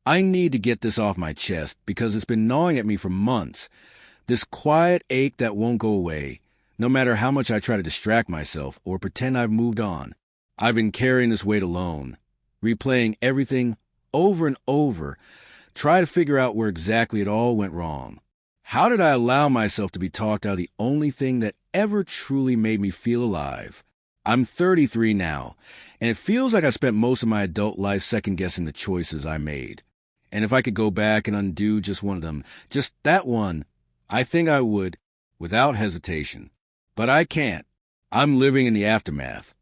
I need to get this off my chest because it's been gnawing at me for months. This quiet ache that won't go away, no matter how much I try to distract myself or pretend I've moved on. I've been carrying this weight alone, replaying everything over and over, try to figure out where exactly it all went wrong. How did I allow myself to be talked out of the only thing that ever truly made me feel alive? I'm 33 now, and it feels like I spent most of my adult life second-guessing the choices I made. And if I could go back and undo just one of them, just that one, I think I would, without hesitation. But I can't. I'm living in the aftermath,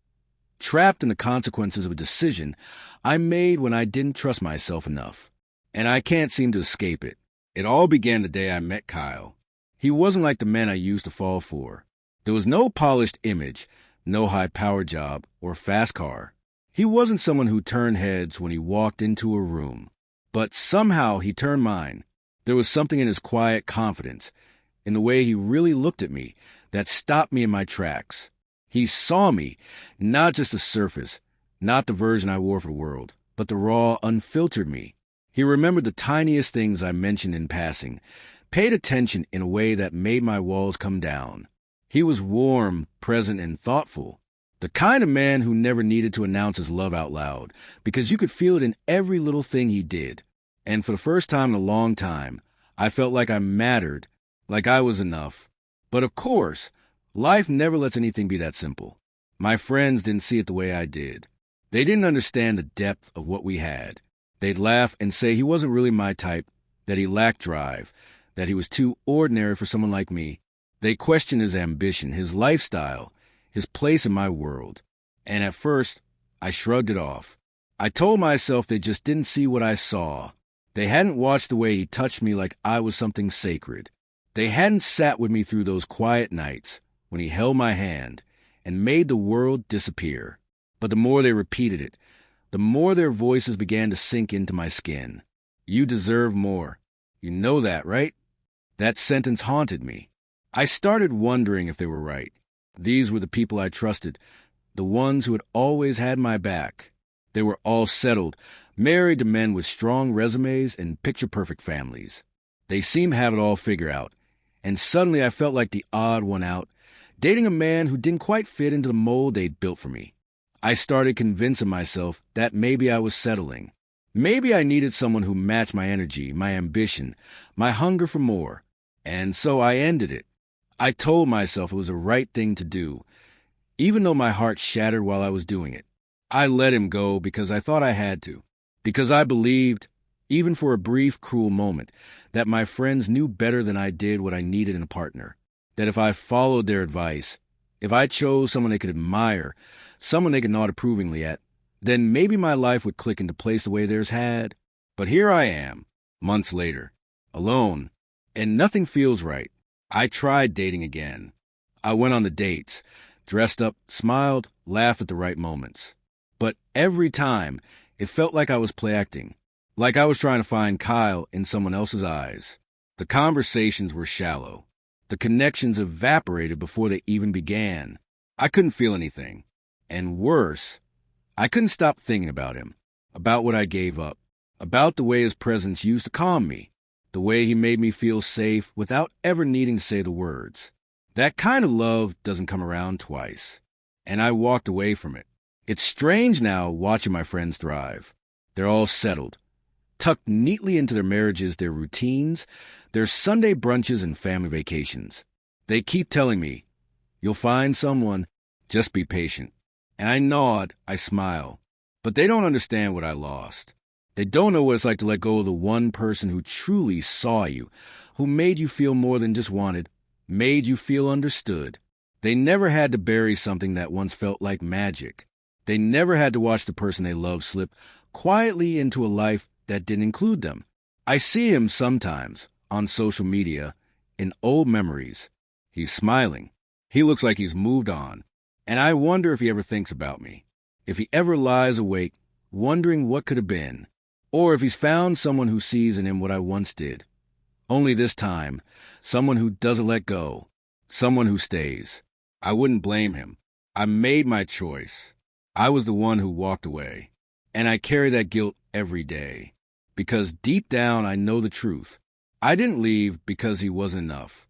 trapped in the consequences of a decision I made when I didn't trust myself enough. And I can't seem to escape it. It all began the day I met Kyle. He wasn't like the men I used to fall for. There was no polished image, no high-powered job, or fast car. He wasn't someone who turned heads when he walked into a room. But somehow he turned mine. There was something in his quiet confidence, in the way he really looked at me, that stopped me in my tracks. He saw me, not just the surface, not the version I wore for the world, but the raw, unfiltered me. He remembered the tiniest things I mentioned in passing, paid attention in a way that made my walls come down. He was warm, present, and thoughtful. The kind of man who never needed to announce his love out loud, because you could feel it in every little thing he did. And for the first time in a long time, I felt like I mattered, like I was enough. But of course, life never lets anything be that simple. My friends didn't see it the way I did. They didn't understand the depth of what we had. They'd laugh and say he wasn't really my type, that he lacked drive, that he was too ordinary for someone like me. They questioned his ambition, his lifestyle, his place in my world. And at first, I shrugged it off. I told myself they just didn't see what I saw. They hadn't watched the way he touched me like I was something sacred. They hadn't sat with me through those quiet nights when he held my hand and made the world disappear. But the more they repeated it, the more their voices began to sink into my skin. You deserve more. You know that, right? That sentence haunted me. I started wondering if they were right. These were the people I trusted, the ones who had always had my back. They were all settled, married to men with strong resumes and picture-perfect families. They seemed to have it all figured out, and suddenly I felt like the odd one out, dating a man who didn't quite fit into the mold they'd built for me. I started convincing myself that maybe I was settling. Maybe I needed someone who matched my energy, my ambition, my hunger for more. And so I ended it. I told myself it was the right thing to do, even though my heart shattered while I was doing it. I let him go because I thought I had to, because I believed, even for a brief, cruel moment, that my friends knew better than I did what I needed in a partner, that if I followed their advice, if I chose someone they could admire, someone they could nod approvingly at, then maybe my life would click into place the way theirs had. But here I am, months later, alone, and nothing feels right. I tried dating again. I went on the dates, dressed up, smiled, laughed at the right moments. But every time, it felt like I was play-acting, like I was trying to find Kyle in someone else's eyes. The conversations were shallow. The connections evaporated before they even began. I couldn't feel anything. And worse, I couldn't stop thinking about him, about what I gave up, about the way his presence used to calm me, the way he made me feel safe without ever needing to say the words. That kind of love doesn't come around twice. And I walked away from it. It's strange now watching my friends thrive. They're all settled, tucked neatly into their marriages, their routines, their Sunday brunches and family vacations. They keep telling me, "You'll find someone, just be patient." And I nod, I smile. But they don't understand what I lost. They don't know what it's like to let go of the one person who truly saw you, who made you feel more than just wanted, made you feel understood. They never had to bury something that once felt like magic. They never had to watch the person they loved slip quietly into a life that didn't include them. I see him sometimes, on social media, in old memories. He's smiling. He looks like he's moved on. And I wonder if he ever thinks about me, if he ever lies awake, wondering what could have been, or if he's found someone who sees in him what I once did. Only this time, someone who doesn't let go, someone who stays. I wouldn't blame him. I made my choice. I was the one who walked away, and I carry that guilt every day. because deep down I know the truth. I didn't leave because he wasn't enough.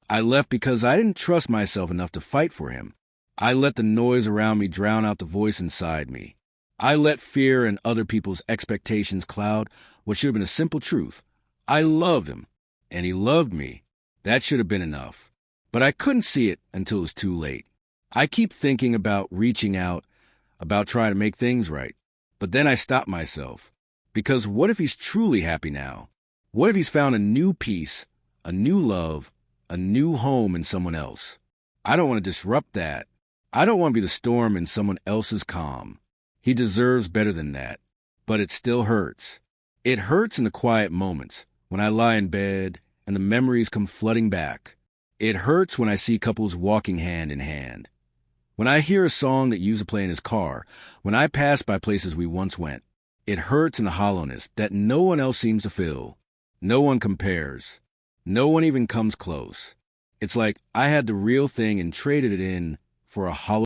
I left because I didn't trust myself enough to fight for him. I let the noise around me drown out the voice inside me. I let fear and other people's expectations cloud what should have been a simple truth. I loved him, and he loved me. That should have been enough. But I couldn't see it until it was too late. I keep thinking about reaching out, about trying to make things right. But then I stop myself. Because what if he's truly happy now? What if he's found a new peace, a new love, a new home in someone else? I don't want to disrupt that. I don't want to be the storm in someone else's calm. He deserves better than that. But it still hurts. It hurts in the quiet moments, when I lie in bed and the memories come flooding back. It hurts when I see couples walking hand in hand. When I hear a song that used to play in his car, when I pass by places we once went, it hurts in the hollowness that no one else seems to feel. No one compares. No one even comes close. It's like I had the real thing and traded it in for a hollow